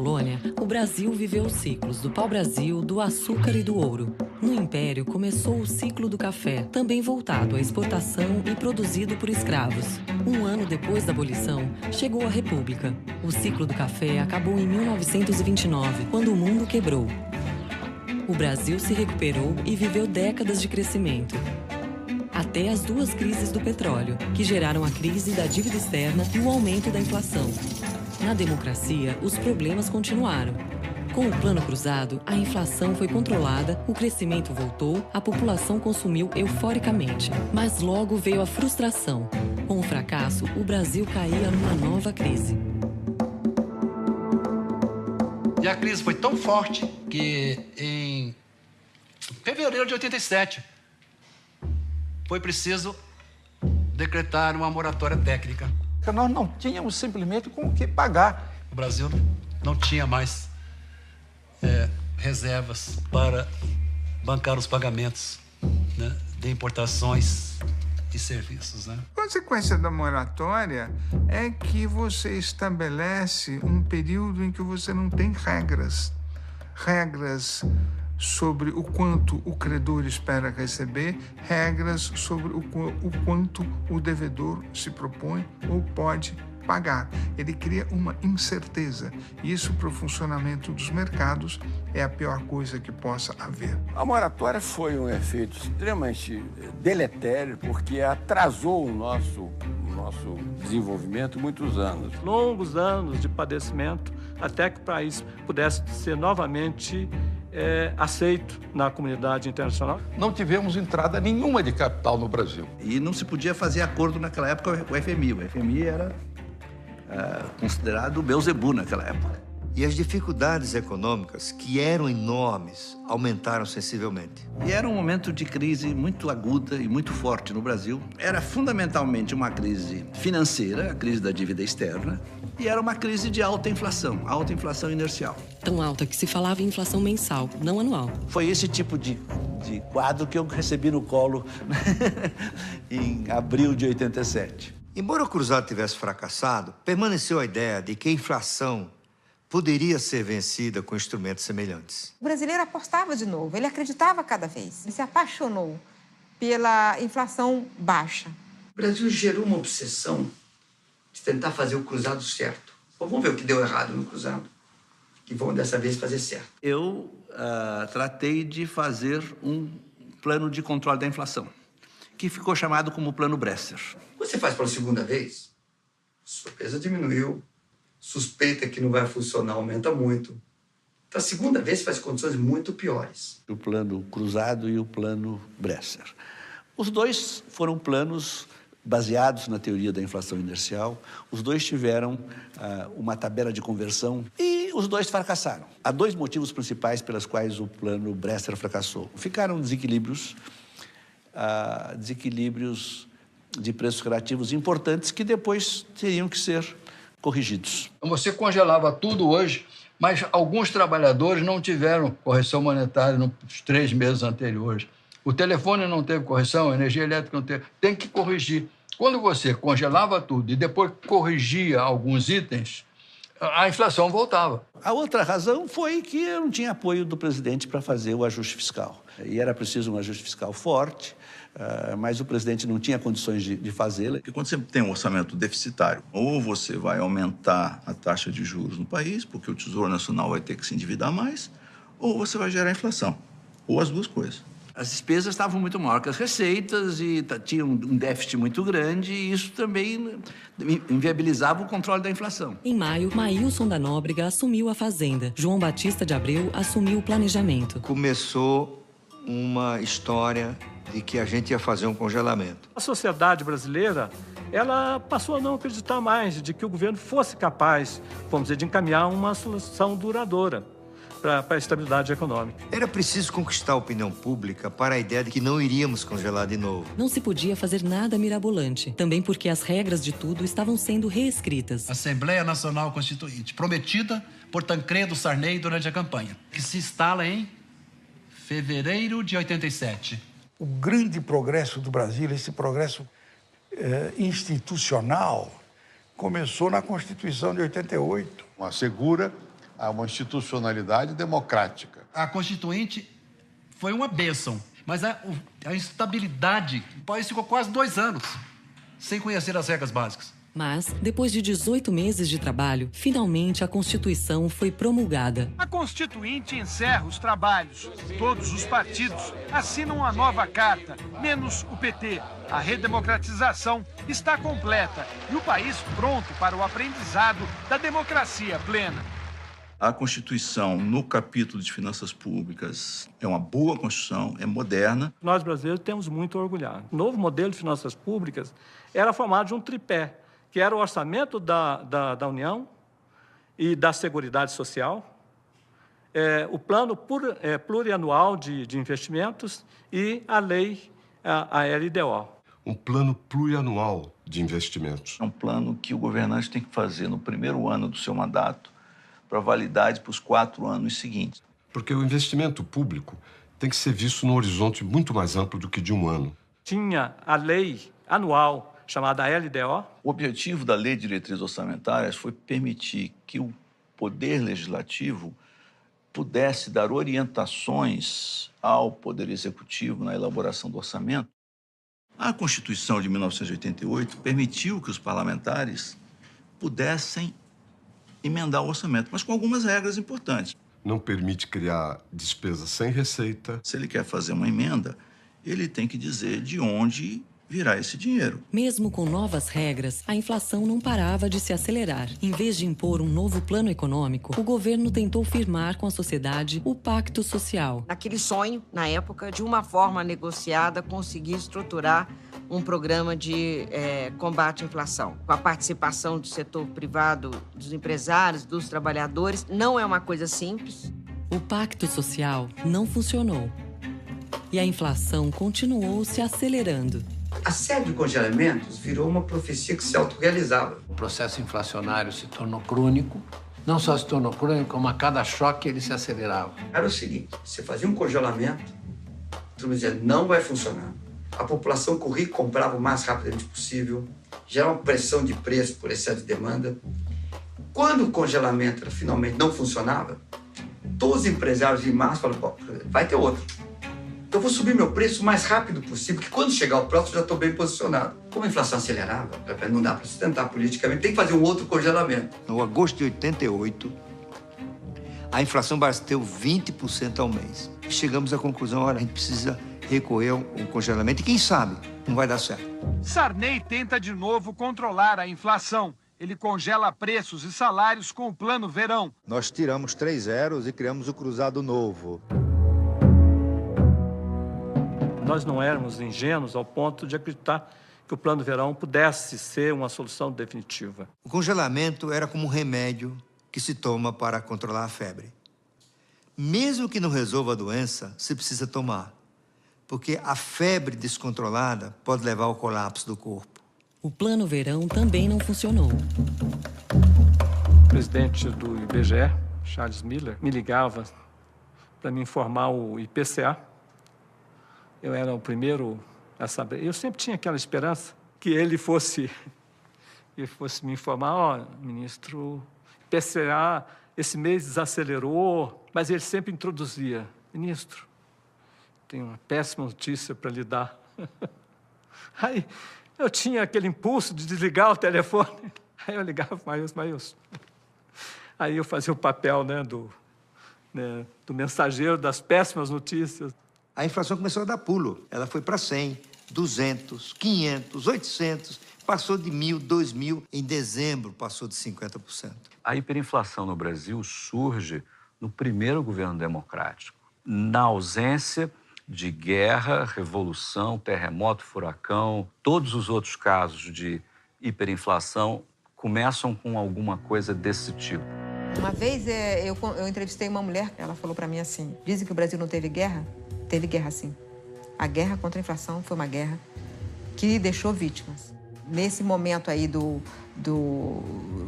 colônia, o Brasil viveu os ciclos do pau-brasil, do açúcar e do ouro. No Império, começou o ciclo do café, também voltado à exportação e produzido por escravos. Um ano depois da abolição, chegou a República. O ciclo do café acabou em 1929, quando o mundo quebrou. O Brasil se recuperou e viveu décadas de crescimento. Até as duas crises do petróleo, que geraram a crise da dívida externa e o aumento da inflação. Na democracia, os problemas continuaram. Com o Plano Cruzado, a inflação foi controlada, o crescimento voltou, a população consumiu euforicamente. Mas logo veio a frustração. Com o fracasso, o Brasil caía numa nova crise. E a crise foi tão forte que em fevereiro de 87 foi preciso decretar uma moratória técnica. Nós não tínhamos simplesmente com o que pagar. O Brasil não tinha mais reservas para bancar os pagamentos, né, de importações e serviços, né? A consequência da moratória é que você estabelece um período em que você não tem regras. Regras sobre o quanto o credor espera receber, regras sobre o quanto o devedor se propõe ou pode pagar. Ele cria uma incerteza. E isso, para o funcionamento dos mercados, é a pior coisa que possa haver. A moratória foi um efeito extremamente deletério, porque atrasou o nosso desenvolvimento muitos anos. Longos anos de padecimento até que o país pudesse ser novamente aceito na comunidade internacional. Não tivemos entrada nenhuma de capital no Brasil. E não se podia fazer acordo naquela época com o FMI. O FMI era considerado o Beelzebub naquela época. E as dificuldades econômicas, que eram enormes, aumentaram sensivelmente. E era um momento de crise muito aguda e muito forte no Brasil. Era fundamentalmente uma crise financeira, a crise da dívida externa, e era uma crise de alta inflação inercial. Tão alta que se falava em inflação mensal, não anual. Foi esse tipo de quadro que eu recebi no colo em abril de 87. Embora o Cruzado tivesse fracassado, permaneceu a ideia de que a inflação poderia ser vencida com instrumentos semelhantes. O brasileiro apostava de novo, ele acreditava cada vez. Ele se apaixonou pela inflação baixa. O Brasil gerou uma obsessão de tentar fazer o cruzado certo. Vamos ver o que deu errado no cruzado, que vão dessa vez fazer certo. Eu tratei de fazer um plano de controle da inflação, que ficou chamado como Plano Bresser. Você faz pela segunda vez, sua peça diminuiu, suspeita que não vai funcionar, aumenta muito. Então, a segunda vez faz condições muito piores. O Plano Cruzado e o Plano Bresser. Os dois foram planos baseados na teoria da inflação inercial. Os dois tiveram uma tabela de conversão e os dois fracassaram. Há dois motivos principais pelos quais o Plano Bresser fracassou. Ficaram desequilíbrios de preços relativos importantes que depois teriam que ser corrigidos. Você congelava tudo hoje, mas alguns trabalhadores não tiveram correção monetária nos 3 meses anteriores. O telefone não teve correção, a energia elétrica não teve. Tem que corrigir. Quando você congelava tudo e depois corrigia alguns itens, a inflação voltava. A outra razão foi que eu não tinha apoio do presidente para fazer o ajuste fiscal. E era preciso um ajuste fiscal forte, mas o presidente não tinha condições de fazê-lo. Porque quando você tem um orçamento deficitário, ou você vai aumentar a taxa de juros no país, porque o Tesouro Nacional vai ter que se endividar mais, ou você vai gerar inflação, ou as duas coisas. As despesas estavam muito maior que as receitas e tinha um déficit muito grande e isso também inviabilizava o controle da inflação. Em maio, Maílson da Nóbrega assumiu a Fazenda. João Batista de Abreu assumiu o planejamento. Começou uma história de que a gente ia fazer um congelamento. A sociedade brasileira, ela passou a não acreditar mais de que o governo fosse capaz, vamos dizer, de encaminhar uma solução duradoura para a estabilidade econômica. Era preciso conquistar a opinião pública para a ideia de que não iríamos congelar de novo. Não se podia fazer nada mirabolante, também porque as regras de tudo estavam sendo reescritas. Assembleia Nacional Constituinte, prometida por Tancredo Sarney durante a campanha, que se instala em fevereiro de 87. O grande progresso do Brasil, esse progresso institucional, começou na Constituição de 88. Assegura a uma institucionalidade democrática. A Constituinte foi uma bênção, mas a instabilidade, o país ficou quase 2 anos sem conhecer as regras básicas. Mas, depois de 18 meses de trabalho, finalmente a Constituição foi promulgada. A Constituinte encerra os trabalhos. Todos os partidos assinam a nova carta, menos o PT. A redemocratização está completa e o país pronto para o aprendizado da democracia plena. A Constituição, no capítulo de finanças públicas, é uma boa Constituição, é moderna. Nós, brasileiros, temos muito orgulhado. O novo modelo de finanças públicas era formado de um tripé, que era o orçamento da União e da Seguridade Social, o plano plurianual de investimentos e a lei, a LDO. Um plano plurianual de investimentos. É um plano que o governante tem que fazer no primeiro ano do seu mandato para validade para os 4 anos seguintes. Porque o investimento público tem que ser visto num horizonte muito mais amplo do que de 1 ano. Tinha a lei anual chamada LDO. O objetivo da Lei de Diretrizes Orçamentárias foi permitir que o Poder Legislativo pudesse dar orientações ao Poder Executivo na elaboração do orçamento. A Constituição de 1988 permitiu que os parlamentares pudessem emendar o orçamento, mas com algumas regras importantes. Não permite criar despesa sem receita. Se ele quer fazer uma emenda, ele tem que dizer de onde virá esse dinheiro. Mesmo com novas regras, a inflação não parava de se acelerar. Em vez de impor um novo plano econômico, o governo tentou firmar com a sociedade o Pacto Social. Naquele sonho, na época, de uma forma negociada, conseguir estruturar um programa de combate à inflação. Com a participação do setor privado, dos empresários, dos trabalhadores, não é uma coisa simples. O Pacto Social não funcionou. E a inflação continuou se acelerando. A série de congelamentos virou uma profecia que se autorrealizava. O processo inflacionário se tornou crônico. Não só se tornou crônico, como a cada choque ele se acelerava. Era o seguinte, você fazia um congelamento, todo mundo dizia, não vai funcionar. A população corria e comprava o mais rapidamente possível, gerava uma pressão de preço por excesso de demanda. Quando o congelamento finalmente não funcionava, todos os empresários em massa falaram, vai ter outro. Então, eu vou subir meu preço o mais rápido possível, porque quando chegar o próximo, já estou bem posicionado. Como a inflação acelerava, não dá para sustentar politicamente, tem que fazer um outro congelamento. No agosto de 88, a inflação bateu 20% ao mês. Chegamos à conclusão, olha, a gente precisa recorrer a um congelamento e quem sabe não vai dar certo. Sarney tenta de novo controlar a inflação. Ele congela preços e salários com o Plano Verão. Nós tiramos 3 zeros e criamos o Cruzado Novo. Nós não éramos ingênuos ao ponto de acreditar que o Plano Verão pudesse ser uma solução definitiva. O congelamento era como um remédio que se toma para controlar a febre. Mesmo que não resolva a doença, se precisa tomar, porque a febre descontrolada pode levar ao colapso do corpo. O Plano Verão também não funcionou. O presidente do IBGE, Charles Miller, me ligava para me informar o IPCA. Eu era o primeiro a saber. Eu sempre tinha aquela esperança que ele fosse me informar, ministro, IPCA esse mês desacelerou, mas ele sempre introduzia, ministro, tem uma péssima notícia para lhe dar. Aí eu tinha aquele impulso de desligar o telefone. Aí eu ligava para o Maílson. Aí eu fazia o papel do mensageiro das péssimas notícias. A inflação começou a dar pulo. Ela foi para 100, 200, 500, 800, passou de 1.000, 2.000. Em dezembro, passou de 50%. A hiperinflação no Brasil surge no primeiro governo democrático, na ausência de guerra, revolução, terremoto, furacão. Todos os outros casos de hiperinflação começam com alguma coisa desse tipo. Uma vez eu entrevistei uma mulher, ela falou para mim assim, dizem que o Brasil não teve guerra? Teve guerra, sim. A guerra contra a inflação foi uma guerra que deixou vítimas. Nesse momento aí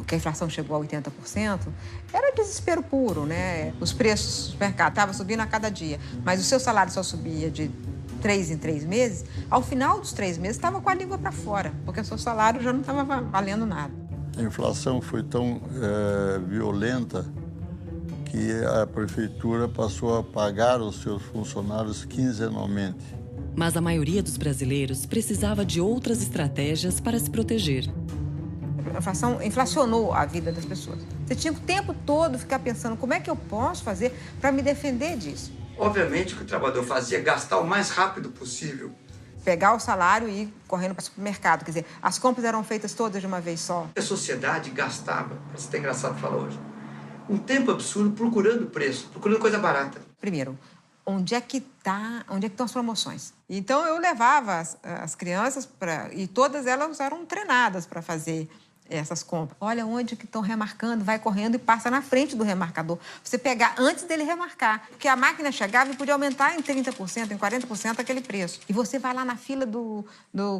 que a inflação chegou a 80%, era desespero puro, né? Os preços do mercado estavam subindo a cada dia, mas o seu salário só subia de 3 em 3 meses. Ao final dos 3 meses, estava com a língua para fora, porque o seu salário já não estava valendo nada. A inflação foi tão violenta que a prefeitura passou a pagar os seus funcionários quinzenalmente. Mas a maioria dos brasileiros precisava de outras estratégias para se proteger. A inflação inflacionou a vida das pessoas. Você tinha o tempo todo ficar pensando como é que eu posso fazer para me defender disso. Obviamente, o que o trabalhador fazia é gastar o mais rápido possível. Pegar o salário e ir correndo para o supermercado. Quer dizer, as compras eram feitas todas de uma vez só. A sociedade gastava, isso é engraçado falar hoje, um tempo absurdo procurando preço, procurando coisa barata. Primeiro, onde é que estão as promoções? Então, eu levava as crianças e todas elas eram treinadas para fazer essas compras. Olha onde que estão remarcando, vai correndo e passa na frente do remarcador. Você pegar antes dele remarcar, porque a máquina chegava e podia aumentar em 30%, em 40% aquele preço. E você vai lá na fila do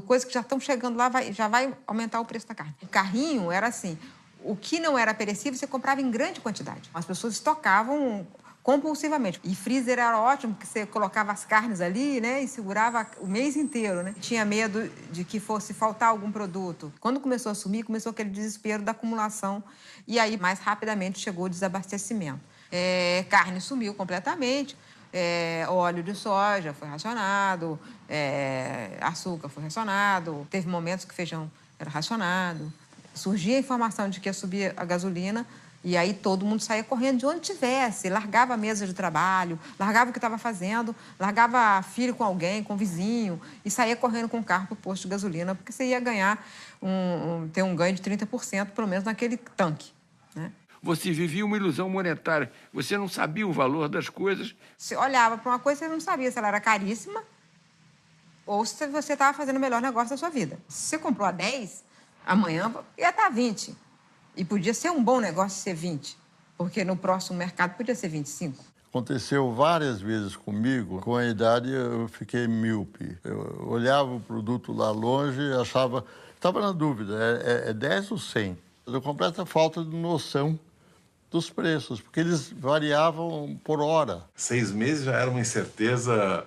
coisa que já estão chegando lá, já vai aumentar o preço da carne. O carrinho era assim, o que não era perecível você comprava em grande quantidade. As pessoas estocavam compulsivamente. E freezer era ótimo, porque você colocava as carnes ali, né, e segurava o mês inteiro, né? Tinha medo de que fosse faltar algum produto. Quando começou a sumir, começou aquele desespero da acumulação e aí mais rapidamente chegou o desabastecimento. Carne sumiu completamente, óleo de soja foi racionado, açúcar foi racionado, teve momentos que feijão era racionado. Surgia a informação de que ia subir a gasolina, e aí todo mundo saía correndo de onde tivesse, largava a mesa de trabalho, largava o que estava fazendo, largava filho com alguém, com o vizinho, e saía correndo com o carro para o posto de gasolina, porque você ia ganhar ter um ganho de 30%, pelo menos naquele tanque, né? Você vivia uma ilusão monetária, você não sabia o valor das coisas. Você olhava para uma coisa e você não sabia se ela era caríssima ou se você estava fazendo o melhor negócio da sua vida. Se você comprou a 10, amanhã ia estar a 20. E podia ser um bom negócio ser 20, porque no próximo mercado podia ser 25. Aconteceu várias vezes comigo. Com a idade eu fiquei míope. Eu olhava o produto lá longe e achava... Estava na dúvida, é 10 ou 100? Eu completa falta de noção dos preços, porque eles variavam por hora. 6 meses já era uma incerteza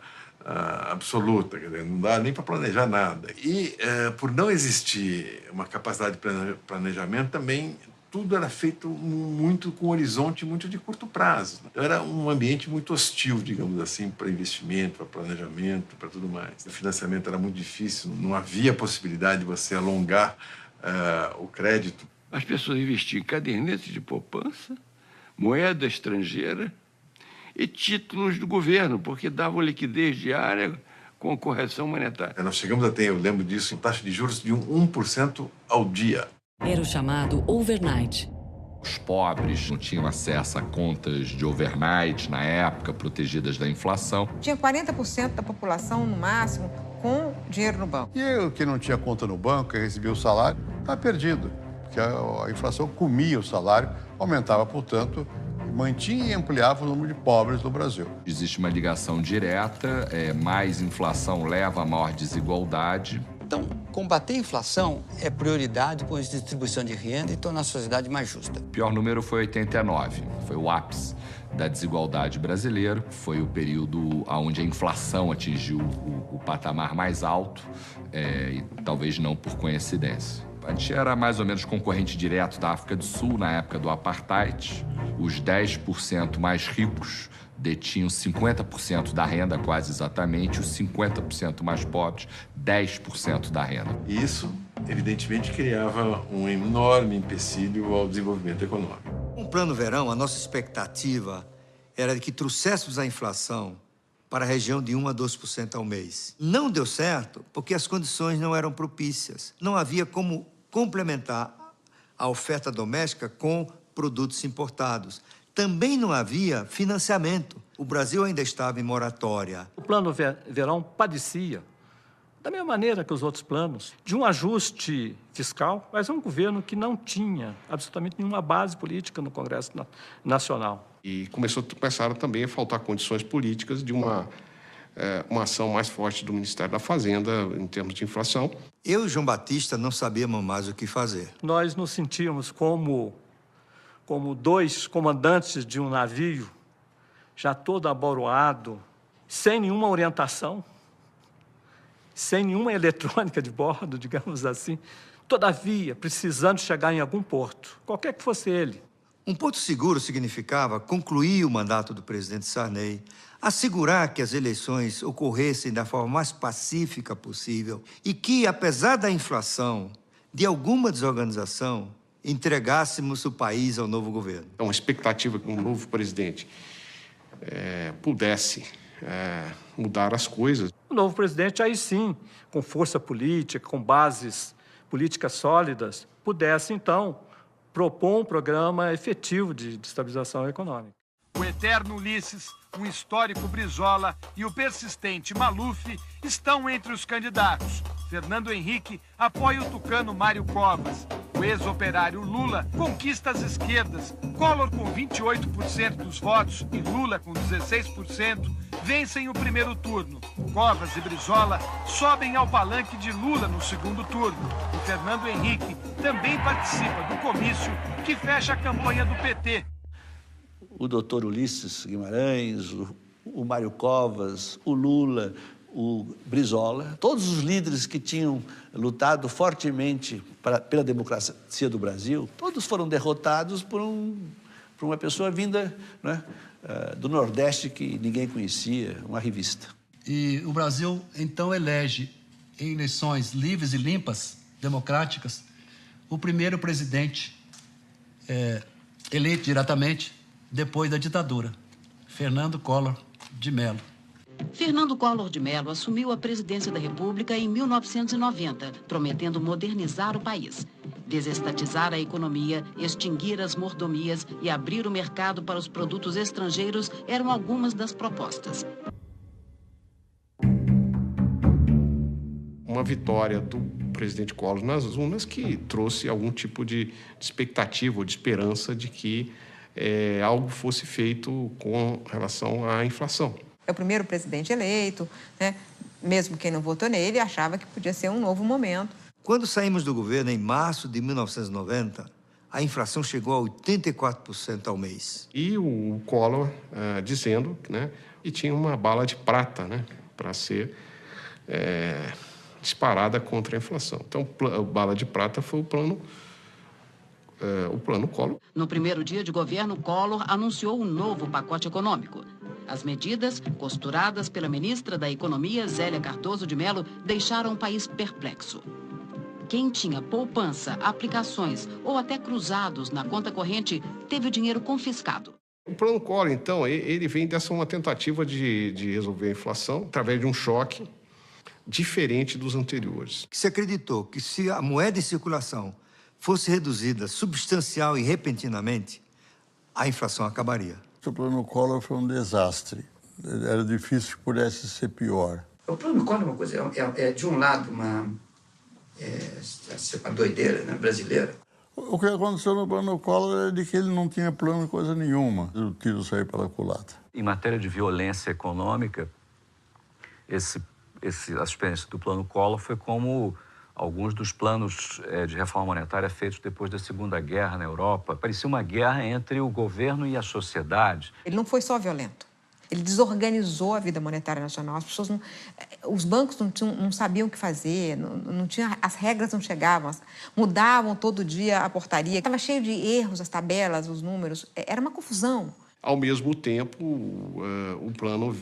absoluta, quer dizer, não dá nem para planejar nada. E por não existir uma capacidade de planejamento, também tudo era feito muito com um horizonte muito de curto prazo. Então, era um ambiente muito hostil, digamos assim, para investimento, para planejamento, para tudo mais. O financiamento era muito difícil, não havia possibilidade de você alongar o crédito. As pessoas investiam em cadernetes de poupança, moeda estrangeira e títulos do governo, porque davam liquidez diária com correção monetária. Nós chegamos a ter, eu lembro disso, taxa de juros de 1% ao dia. Era o chamado overnight. Os pobres não tinham acesso a contas de overnight na época, protegidas da inflação. Tinha 40% da população, no máximo, com dinheiro no banco. E eu, que não tinha conta no banco, que recebia o salário, estava perdido, porque a inflação comia o salário, aumentava, portanto, mantinha e ampliava o número de pobres no Brasil. Existe uma ligação direta, mais inflação leva a maior desigualdade. Então, combater a inflação é prioridade com a distribuição de renda e tornar a sociedade mais justa. O pior número foi 89, foi o ápice da desigualdade brasileira. Foi o período onde a inflação atingiu o patamar mais alto, e talvez não por coincidência. A gente era mais ou menos concorrente direto da África do Sul na época do apartheid. Os 10% mais ricos detinham 50% da renda, quase exatamente. Os 50% mais pobres, 10% da renda. Isso, evidentemente, criava um enorme empecilho ao desenvolvimento econômico. Com o Plano Verão, a nossa expectativa era de que trouxéssemos a inflação para a região de 1 a 2% ao mês. Não deu certo porque as condições não eram propícias. Não havia como complementar a oferta doméstica com produtos importados. Também não havia financiamento. O Brasil ainda estava em moratória. O Plano Verão padecia, da mesma maneira que os outros planos, de um ajuste fiscal, mas é um governo que não tinha absolutamente nenhuma base política no Congresso Nacional. E começaram também a faltar condições políticas de uma ação mais forte do Ministério da Fazenda em termos de inflação. Eu e João Batista não sabíamos mais o que fazer. Nós nos sentíamos como dois comandantes de um navio, já todo aboroado, sem nenhuma orientação, sem nenhuma eletrônica de bordo, digamos assim, todavia precisando chegar em algum porto, qualquer que fosse ele. Um porto seguro significava concluir o mandato do presidente Sarney, assegurar que as eleições ocorressem da forma mais pacífica possível e que, apesar da inflação, de alguma desorganização, entregássemos o país ao novo governo. É uma expectativa que um novo presidente pudesse mudar as coisas. O novo presidente, aí sim, com força política, com bases políticas sólidas, pudesse, então, propor um programa efetivo de estabilização econômica. O eterno Ulisses, um histórico Brizola e o persistente Maluf estão entre os candidatos. Fernando Henrique apoia o tucano Mário Covas. O ex-operário Lula conquista as esquerdas. Collor, com 28% dos votos, e Lula, com 16%, vencem o primeiro turno. Covas e Brizola sobem ao palanque de Lula no segundo turno. E Fernando Henrique também participa do comício que fecha a campanha do PT. O doutor Ulisses Guimarães, o Mário Covas, o Lula, o Brizola, todos os líderes que tinham lutado fortemente pela democracia do Brasil, todos foram derrotados por uma pessoa vinda, né, do Nordeste que ninguém conhecia, uma revista. E o Brasil, então, elege em eleições livres e limpas, democráticas, o primeiro presidente eleito diretamente depois da ditadura, Fernando Collor de Mello. Fernando Collor de Mello assumiu a presidência da República em 1990, prometendo modernizar o país, desestatizar a economia, extinguir as mordomias e abrir o mercado para os produtos estrangeiros eram algumas das propostas. Uma vitória do presidente Collor nas urnas que trouxe algum tipo de expectativa ou de esperança de que algo fosse feito com relação à inflação. É o primeiro presidente eleito, né? Mesmo quem não votou nele achava que podia ser um novo momento. Quando saímos do governo em março de 1990, a inflação chegou a 84% ao mês. E o Collor dizendo, né, que tinha uma bala de prata, né, para ser disparada contra a inflação. Então, a bala de prata foi o plano Collor. No primeiro dia de governo, Collor anunciou um novo pacote econômico. As medidas, costuradas pela ministra da Economia, Zélia Cardoso de Mello, deixaram o país perplexo. Quem tinha poupança, aplicações ou até cruzados na conta corrente, teve o dinheiro confiscado. O plano Collor, então, ele vem dessa uma tentativa de resolver a inflação através de um choque diferente dos anteriores. Se acreditou que se a moeda em circulação fosse reduzida substancial e repentinamente, a inflação acabaria. O plano Collor foi um desastre. Era difícil que pudesse ser pior. O plano Collor é uma coisa, de um lado, uma doideira, né, brasileira. O que aconteceu no plano Collor é de que ele não tinha plano coisa nenhuma. O tiro saiu pela culatra. Em matéria de violência econômica, a experiência do plano Collor foi como alguns dos planos de reforma monetária feitos depois da Segunda Guerra na Europa. Parecia uma guerra entre o governo e a sociedade. Ele não foi só violento. Ele desorganizou a vida monetária nacional. As pessoas os bancos não sabiam o que fazer, as regras não chegavam, mudavam todo dia a portaria. Estava cheio de erros, as tabelas, os números. Era uma confusão. Ao mesmo tempo, o plano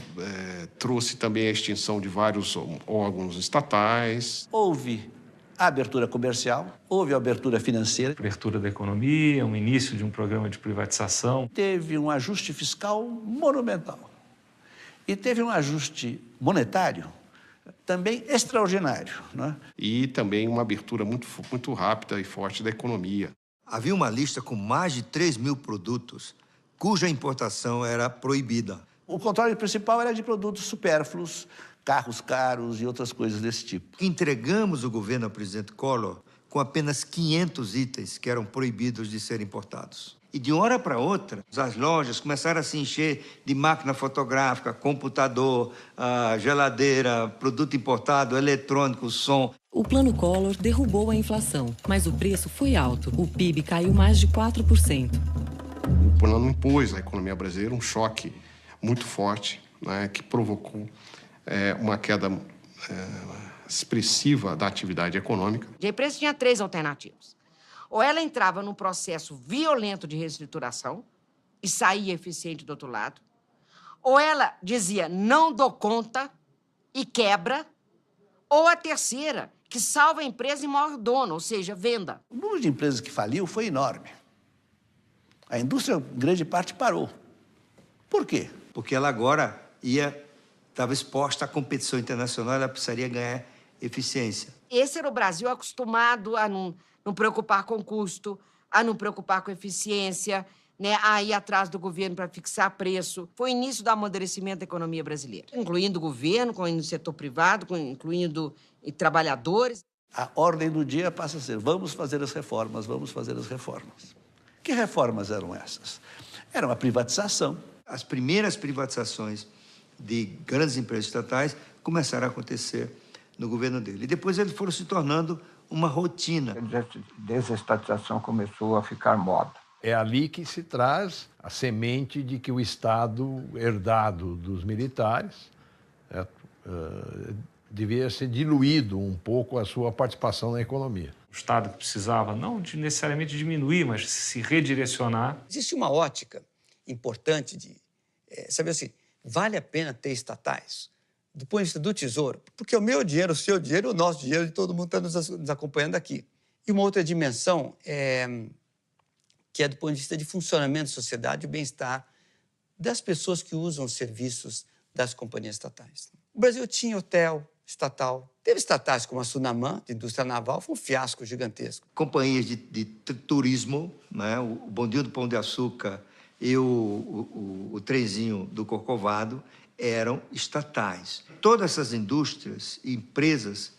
trouxe também a extinção de vários órgãos estatais. Houve a abertura comercial, houve a abertura financeira. Abertura da economia, um início de um programa de privatização. Teve um ajuste fiscal monumental. E teve um ajuste monetário também extraordinário, né? E também uma abertura muito rápida e forte da economia. Havia uma lista com mais de 3.000 produtos cuja importação era proibida. O controle principal era de produtos supérfluos, carros caros e outras coisas desse tipo. Entregamos o governo ao presidente Collor com apenas 500 itens que eram proibidos de serem importados. E de uma hora para outra, as lojas começaram a se encher de máquina fotográfica, computador, geladeira, produto importado, eletrônico, som. O plano Collor derrubou a inflação, mas o preço foi alto. O PIB caiu mais de 4%. O plano impôs à economia brasileira um choque muito forte, né, que provocou uma queda expressiva da atividade econômica. A empresa tinha 3 alternativas. Ou ela entrava num processo violento de reestruturação e saía eficiente do outro lado, ou ela dizia, não dou conta e quebra, ou a terceira, que salva a empresa e morre o dono, ou seja, venda. O número de empresas que faliu foi enorme. A indústria, grande parte, parou. Por quê? Porque ela agora estava exposta à competição internacional, ela precisaria ganhar eficiência. Esse era o Brasil acostumado a não preocupar com custo, a não preocupar com eficiência, né, a ir atrás do governo para fixar preço. Foi o início do amadurecimento da economia brasileira, incluindo o governo, incluindo o setor privado, incluindo trabalhadores. A ordem do dia passa a ser, vamos fazer as reformas, vamos fazer as reformas. Que reformas eram essas? Era uma privatização. As primeiras privatizações de grandes empresas estatais começaram a acontecer no governo dele. E depois eles foram se tornando uma rotina. A desestatização começou a ficar moda. É ali que se traz a semente de que o Estado herdado dos militares devia ser diluído um pouco a sua participação na economia. O Estado precisava não de necessariamente diminuir, mas se redirecionar. Existe uma ótica importante de saber assim, vale a pena ter estatais? Do ponto de vista do Tesouro, porque o meu dinheiro, o seu dinheiro, o nosso dinheiro, de todo mundo está nos acompanhando aqui. E uma outra dimensão que é do ponto de vista de funcionamento da sociedade e o bem-estar das pessoas que usam os serviços das companhias estatais. O Brasil tinha hotel estatal, teve estatais como a Sunamã, de indústria naval, foi um fiasco gigantesco. Companhias de turismo, né? O Bondinho do Pão de Açúcar e o trenzinho do Corcovado eram estatais. Todas essas indústrias e empresas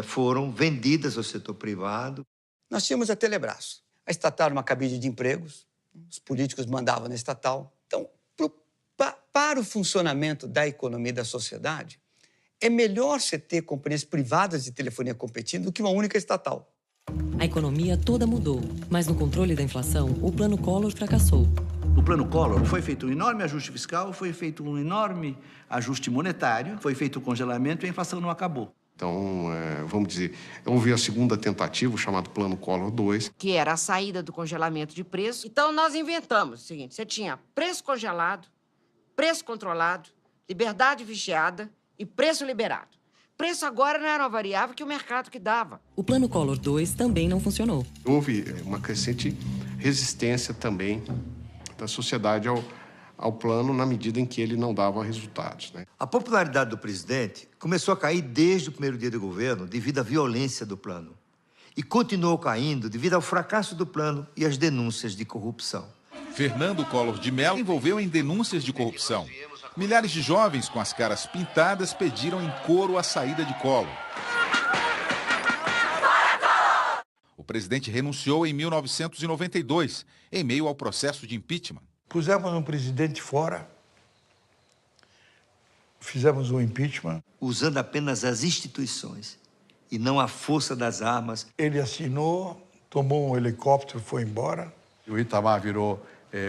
foram vendidas ao setor privado. Nós tínhamos a Telebrás. A estatal era uma cabide de empregos, os políticos mandavam na estatal. Então, para o funcionamento da economia e da sociedade, é melhor você ter companhias privadas de telefonia competindo do que uma única estatal. A economia toda mudou, mas no controle da inflação, o Plano Collor fracassou. No Plano Collor foi feito um enorme ajuste fiscal, foi feito um enorme ajuste monetário, foi feito o congelamento e a inflação não acabou. Então, vamos dizer, houve a segunda tentativa, chamado Plano Collor II. Que era a saída do congelamento de preço. Então, nós inventamos o seguinte, você tinha preço congelado, preço controlado, liberdade vigiada e preço liberado. Preço agora não era uma variável que o mercado que dava. O Plano Collor II também não funcionou. Houve uma crescente resistência também da sociedade ao plano na medida em que ele não dava resultados, né? A popularidade do presidente começou a cair desde o primeiro dia do governo devido à violência do plano. E continuou caindo devido ao fracasso do plano e às denúncias de corrupção. Fernando Collor de Mello envolveu em denúncias de corrupção. Milhares de jovens com as caras pintadas pediram em coro a saída de Collor. O presidente renunciou em 1992, em meio ao processo de impeachment. Pusemos um presidente fora, fizemos um impeachment. Usando apenas as instituições e não a força das armas. Ele assinou, tomou um helicóptero e foi embora. O Itamar virou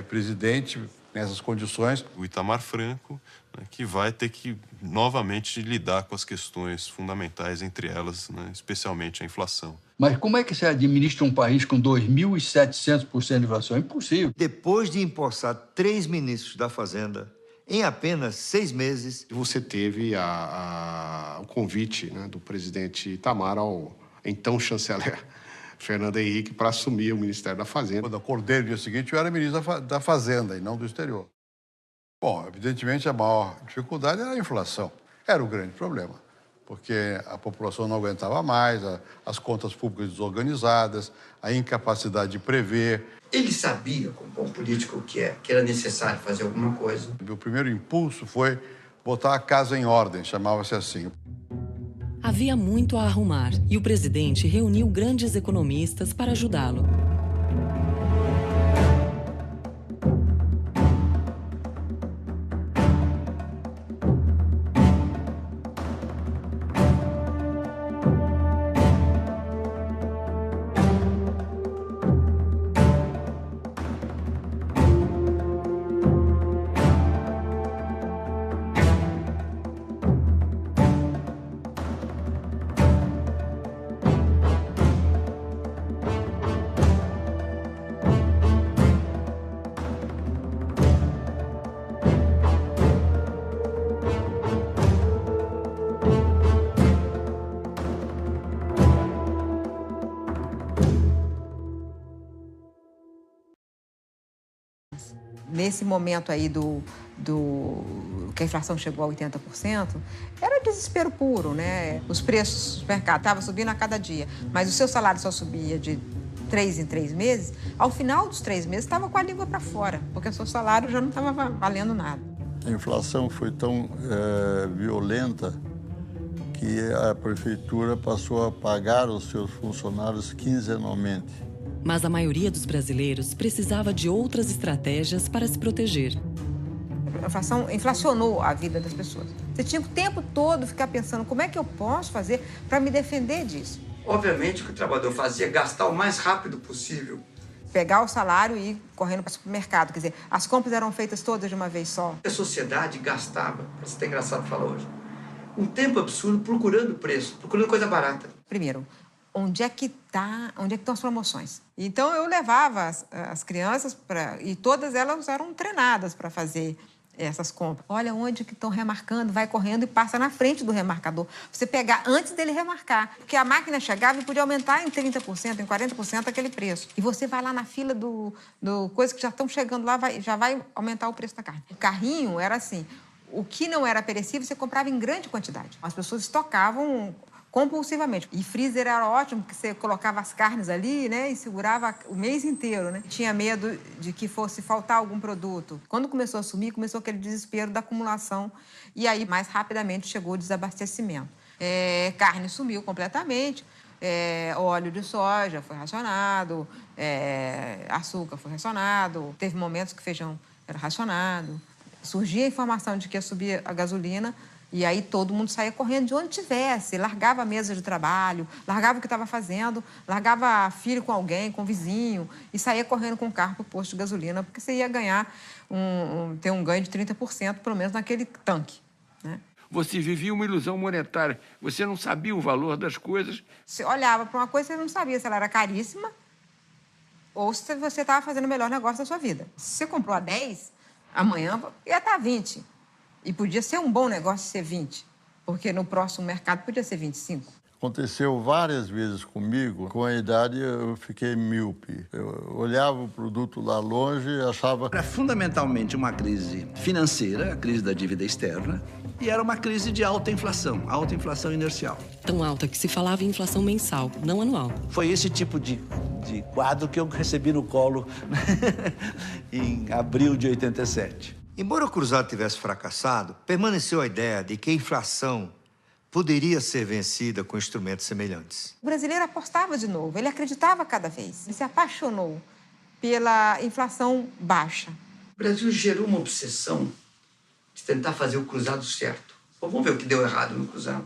presidente nessas condições. O Itamar Franco, né, que vai ter que novamente lidar com as questões fundamentais, entre elas, né, especialmente a inflação. Mas como é que você administra um país com 2.700% de inflação? É impossível. Depois de empossar 3 ministros da Fazenda, em apenas 6 meses... Você teve o convite, né, do presidente Itamar ao então chanceler Fernando Henrique para assumir o Ministério da Fazenda. Quando eu acordei no dia seguinte, eu era ministro da Fazenda e não do exterior. Bom, evidentemente, a maior dificuldade era a inflação. Era o grande problema, porque a população não aguentava mais, as contas públicas desorganizadas, a incapacidade de prever. Ele sabia, como bom político que era necessário fazer alguma coisa. O primeiro impulso foi botar a casa em ordem, chamava-se assim. Havia muito a arrumar e o presidente reuniu grandes economistas para ajudá-lo. Nesse momento aí que a inflação chegou a 80%, era desespero puro, né? Os preços do mercado estavam subindo a cada dia, mas o seu salário só subia de 3 em 3 meses. Ao final dos 3 meses, estava com a língua para fora, porque o seu salário já não estava valendo nada. A inflação foi tão violenta que a prefeitura passou a pagar os seus funcionários quinzenalmente. Mas a maioria dos brasileiros precisava de outras estratégias para se proteger. A inflação inflacionou a vida das pessoas. Você tinha o tempo todo ficar pensando como é que eu posso fazer para me defender disso. Obviamente, o que o trabalhador fazia é gastar o mais rápido possível. Pegar o salário e ir correndo para o supermercado. Quer dizer, as compras eram feitas todas de uma vez só. A sociedade gastava, isso é engraçado falar hoje, um tempo absurdo procurando preço, procurando coisa barata. Primeiro, onde é que estão as promoções? Então, eu levava as crianças e todas elas eram treinadas para fazer essas compras. Olha onde que estão remarcando, vai correndo e passa na frente do remarcador. Você pegar antes dele remarcar, porque a máquina chegava e podia aumentar em 30%, em 40% aquele preço. E você vai lá na fila do coisa que já estão chegando lá, já vai aumentar o preço da carne. O carrinho era assim, o que não era perecível você comprava em grande quantidade. As pessoas estocavam compulsivamente. E freezer era ótimo, porque você colocava as carnes ali, né, e segurava o mês inteiro, né? Tinha medo de que fosse faltar algum produto. Quando começou a sumir, começou aquele desespero da acumulação. E aí, mais rapidamente, chegou o desabastecimento. Carne sumiu completamente, óleo de soja foi racionado, açúcar foi racionado, teve momentos que feijão era racionado. Surgia a informação de que ia subir a gasolina, e aí todo mundo saía correndo de onde tivesse, largava a mesa de trabalho, largava o que estava fazendo, largava filho com alguém, com o vizinho, e saía correndo com o carro para o posto de gasolina, porque você ia ganhar ter um ganho de 30%, pelo menos naquele tanque, né? Você vivia uma ilusão monetária, você não sabia o valor das coisas. Você olhava para uma coisa e você não sabia se ela era caríssima ou se você estava fazendo o melhor negócio da sua vida. Se você comprou a 10, amanhã ia estar 20. E podia ser um bom negócio ser 20, porque no próximo mercado podia ser 25. Aconteceu várias vezes comigo. Com a idade, eu fiquei míope. Eu olhava o produto lá longe e achava... Era fundamentalmente uma crise financeira, a crise da dívida externa, e era uma crise de alta inflação inercial. Tão alta que se falava em inflação mensal, não anual. Foi esse tipo de quadro que eu recebi no colo em abril de 87. Embora o cruzado tivesse fracassado, permaneceu a ideia de que a inflação poderia ser vencida com instrumentos semelhantes. O brasileiro apostava de novo, ele acreditava cada vez. Ele se apaixonou pela inflação baixa. O Brasil gerou uma obsessão de tentar fazer o cruzado certo. Vamos ver o que deu errado no cruzado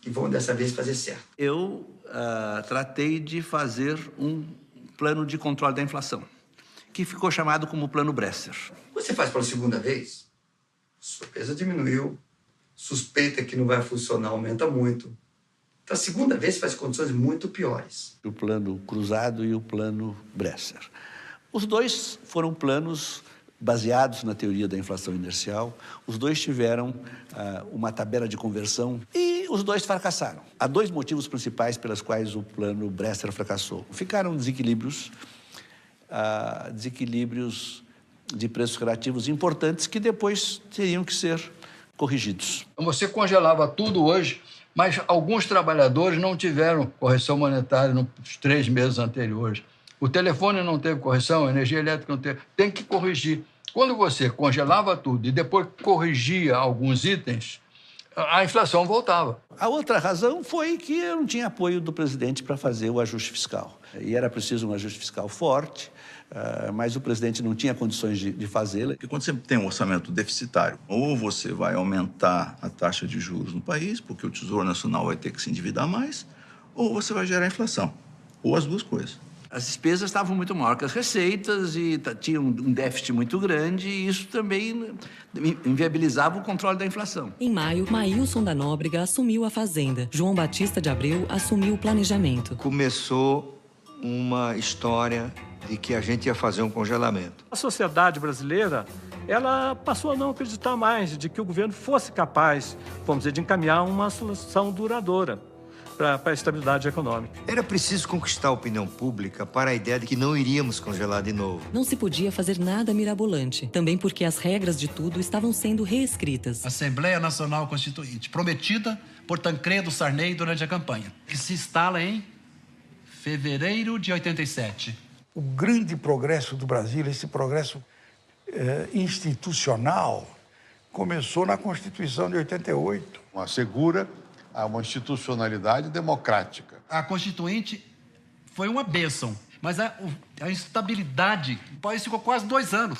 e vamos dessa vez fazer certo. Eu tratei de fazer um plano de controle da inflação, que ficou chamado como Plano Bresser. Você faz pela segunda vez, surpresa diminuiu, suspeita que não vai funcionar aumenta muito. Então, a segunda vez faz condições muito piores. O Plano Cruzado e o Plano Bresser. Os dois foram planos baseados na teoria da inflação inercial. Os dois tiveram uma tabela de conversão e os dois fracassaram. Há dois motivos principais pelos quais o Plano Bresser fracassou. Ficaram desequilíbrios de preços relativos importantes que depois teriam que ser corrigidos. Você congelava tudo hoje, mas alguns trabalhadores não tiveram correção monetária nos 3 meses anteriores. O telefone não teve correção, a energia elétrica não teve. Tem que corrigir. Quando você congelava tudo e depois corrigia alguns itens, a inflação voltava. A outra razão foi que eu não tinha apoio do presidente para fazer o ajuste fiscal. E era preciso um ajuste fiscal forte, mas o presidente não tinha condições de fazê-lo. Porque quando você tem um orçamento deficitário, ou você vai aumentar a taxa de juros no país, porque o Tesouro Nacional vai ter que se endividar mais, ou você vai gerar inflação, ou as duas coisas. As despesas estavam muito maiores que as receitas e tinha um déficit muito grande e isso também inviabilizava o controle da inflação. Em maio, Maílson da Nóbrega assumiu a Fazenda. João Batista de Abreu assumiu o planejamento. Começou uma história de que a gente ia fazer um congelamento. A sociedade brasileira, ela passou a não acreditar mais de que o governo fosse capaz, vamos dizer, de encaminhar uma solução duradoura. para a estabilidade econômica. Era preciso conquistar a opinião pública para a ideia de que não iríamos congelar de novo. Não se podia fazer nada mirabolante, também porque as regras de tudo estavam sendo reescritas. Assembleia Nacional Constituinte, prometida por Tancredo Sarney durante a campanha, que se instala em fevereiro de 87. O grande progresso do Brasil, esse progresso institucional, começou na Constituição de 88. Assegura uma institucionalidade democrática. A Constituinte foi uma bênção, mas a instabilidade, o país ficou quase 2 anos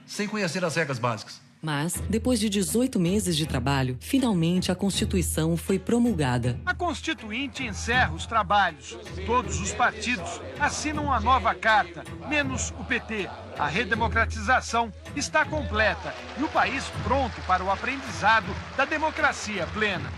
sem conhecer as regras básicas. Mas, depois de 18 meses de trabalho, finalmente a Constituição foi promulgada. A Constituinte encerra os trabalhos. Todos os partidos assinam uma nova carta, menos o PT. A redemocratização está completa e o país pronto para o aprendizado da democracia plena.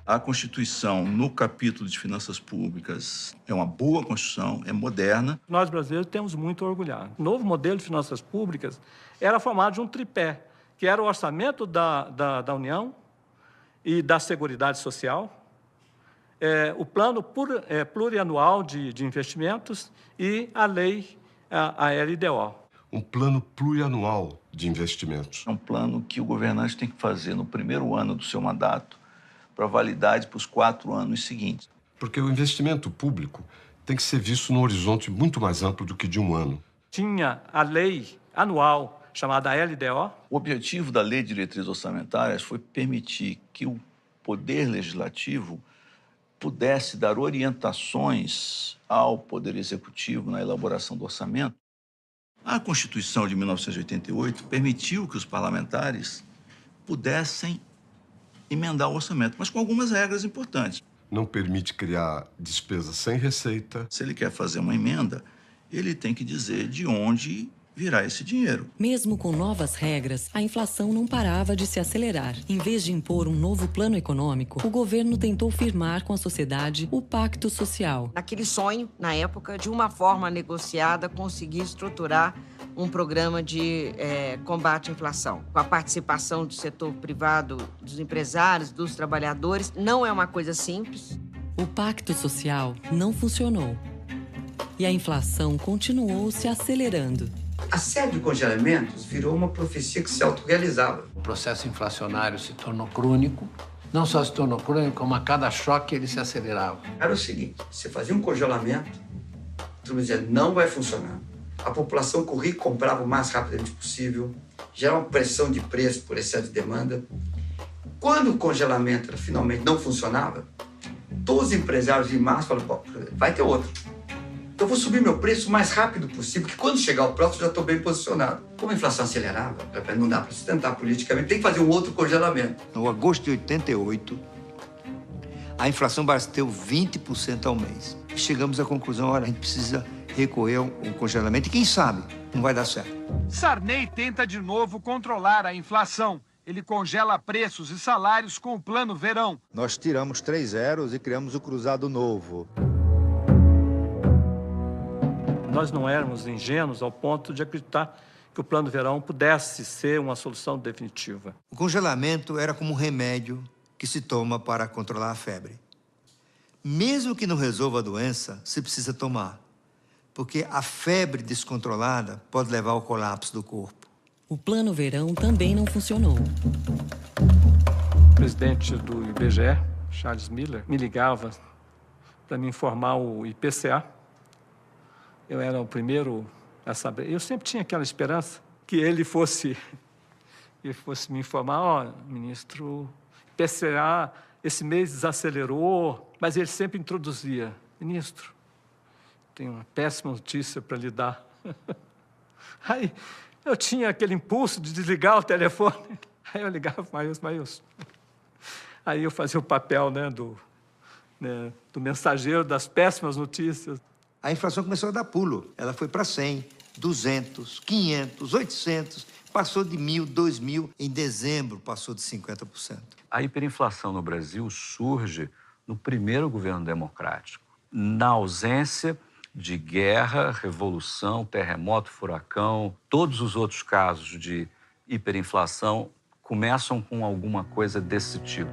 A Constituição, no capítulo de finanças públicas, é uma boa Constituição, é moderna. Nós, brasileiros, temos muito orgulhado. O novo modelo de finanças públicas era formado de um tripé, que era o orçamento da União e da Seguridade Social, o plano plurianual de investimentos e a lei, a LDO. Um plano plurianual de investimentos. É um plano que o governante tem que fazer no primeiro ano do seu mandato, para validade para os 4 anos seguintes. Porque o investimento público tem que ser visto num horizonte muito mais amplo do que de um ano. Tinha a lei anual, chamada LDO. O objetivo da Lei de Diretrizes Orçamentárias foi permitir que o Poder Legislativo pudesse dar orientações ao Poder Executivo na elaboração do orçamento. A Constituição de 1988 permitiu que os parlamentares pudessem emendar o orçamento, mas com algumas regras importantes. Não permite criar despesa sem receita. Se ele quer fazer uma emenda, ele tem que dizer de onde virá esse dinheiro. Mesmo com novas regras, a inflação não parava de se acelerar. Em vez de impor um novo plano econômico, o governo tentou firmar com a sociedade o Pacto Social. Naquele sonho, na época, de uma forma negociada, conseguir estruturar um programa de combate à inflação. Com a participação do setor privado, dos empresários, dos trabalhadores, não é uma coisa simples. O Pacto Social não funcionou. E a inflação continuou se acelerando. A série de congelamentos virou uma profecia que se autorrealizava. O processo inflacionário se tornou crônico. Não só se tornou crônico, como a cada choque ele se acelerava. Era o seguinte, você fazia um congelamento, todo mundo dizia, não vai funcionar. A população corria e comprava o mais rapidamente possível, gerava uma pressão de preço por excesso de demanda. Quando o congelamento finalmente não funcionava, todos os empresários em massa falaram, vai ter outro. Então eu vou subir meu preço o mais rápido possível, porque quando chegar o próximo eu já estou bem posicionado. Como a inflação acelerava, não dá para sustentar politicamente, tem que fazer um outro congelamento. No agosto de 88, a inflação bateu 20% ao mês. Chegamos à conclusão, olha, a gente precisa recorrer a um congelamento e quem sabe não vai dar certo. Sarney tenta de novo controlar a inflação. Ele congela preços e salários com o Plano Verão. Nós tiramos 3 zeros e criamos o Cruzado Novo. Nós não éramos ingênuos ao ponto de acreditar que o Plano Verão pudesse ser uma solução definitiva. O congelamento era como um remédio que se toma para controlar a febre. Mesmo que não resolva a doença, se precisa tomar, porque a febre descontrolada pode levar ao colapso do corpo. O Plano Verão também não funcionou. O presidente do IBGE, Charles Miller, me ligava para me informar o IPCA. Eu era o primeiro a saber. Eu sempre tinha aquela esperança que ele fosse me informar, ministro, IPCA esse mês desacelerou, mas ele sempre introduzia, ministro, tenho uma péssima notícia para lhe dar. Aí eu tinha aquele impulso de desligar o telefone. Aí eu ligava, Maílson. Aí eu fazia o papel do mensageiro das péssimas notícias. A inflação começou a dar pulo. Ela foi para 100, 200, 500, 800, passou de 1.000, 2.000. Em dezembro, passou de 50%. A hiperinflação no Brasil surge no primeiro governo democrático, na ausência de guerra, revolução, terremoto, furacão. Todos os outros casos de hiperinflação começam com alguma coisa desse tipo.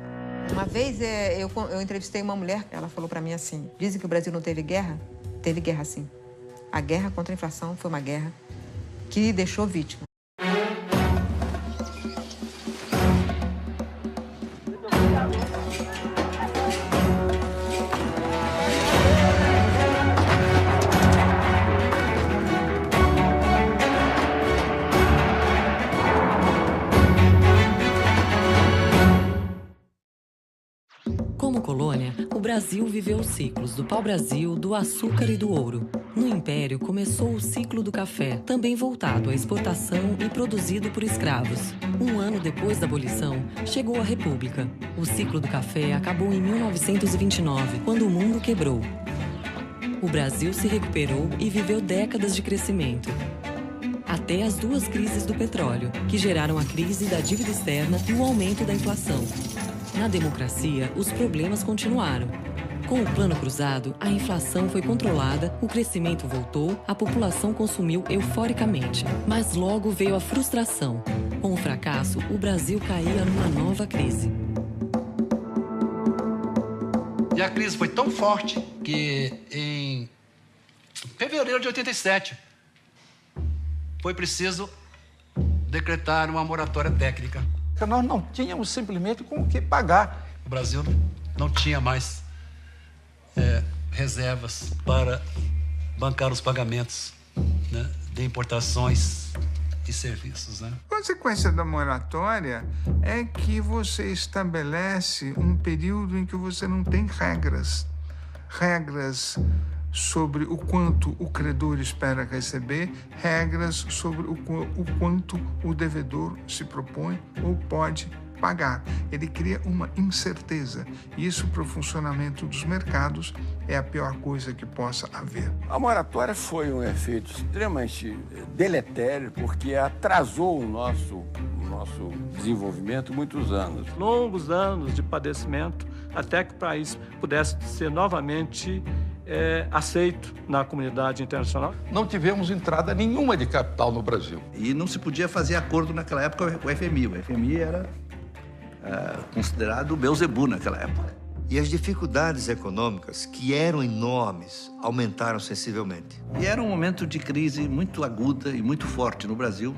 Uma vez eu entrevistei uma mulher, ela falou para mim assim, dizem que o Brasil não teve guerra? Teve guerra sim. A guerra contra a inflação foi uma guerra que deixou vítimas. Como colônia, o Brasil viveu os ciclos do pau-brasil, do açúcar e do ouro. No Império, começou o ciclo do café, também voltado à exportação e produzido por escravos. Um ano depois da abolição, chegou a República. O ciclo do café acabou em 1929, quando o mundo quebrou. O Brasil se recuperou e viveu décadas de crescimento. Até as duas crises do petróleo, que geraram a crise da dívida externa e o aumento da inflação. Na democracia, os problemas continuaram. Com o Plano Cruzado, a inflação foi controlada, o crescimento voltou, a população consumiu euforicamente. Mas logo veio a frustração. Com o fracasso, o Brasil caía numa nova crise. E a crise foi tão forte que em fevereiro de 87 foi preciso decretar uma moratória técnica. Nós não tínhamos simplesmente com o que pagar. O Brasil não tinha mais reservas para bancar os pagamentos, né, de importações e serviços. Né? A consequência da moratória é que você estabelece um período em que você não tem regras. Regras sobre o quanto o credor espera receber, regras sobre o quanto o devedor se propõe ou pode pagar. Ele cria uma incerteza. E isso, para o funcionamento dos mercados, é a pior coisa que possa haver. A moratória foi um efeito extremamente deletério, porque atrasou o nosso desenvolvimento muitos anos. Longos anos de padecimento até que o país pudesse ser novamente aceito na comunidade internacional. Não tivemos entrada nenhuma de capital no Brasil. E não se podia fazer acordo naquela época com o FMI. O FMI era considerado o Beelzebub naquela época. E as dificuldades econômicas, que eram enormes, aumentaram sensivelmente. E era um momento de crise muito aguda e muito forte no Brasil.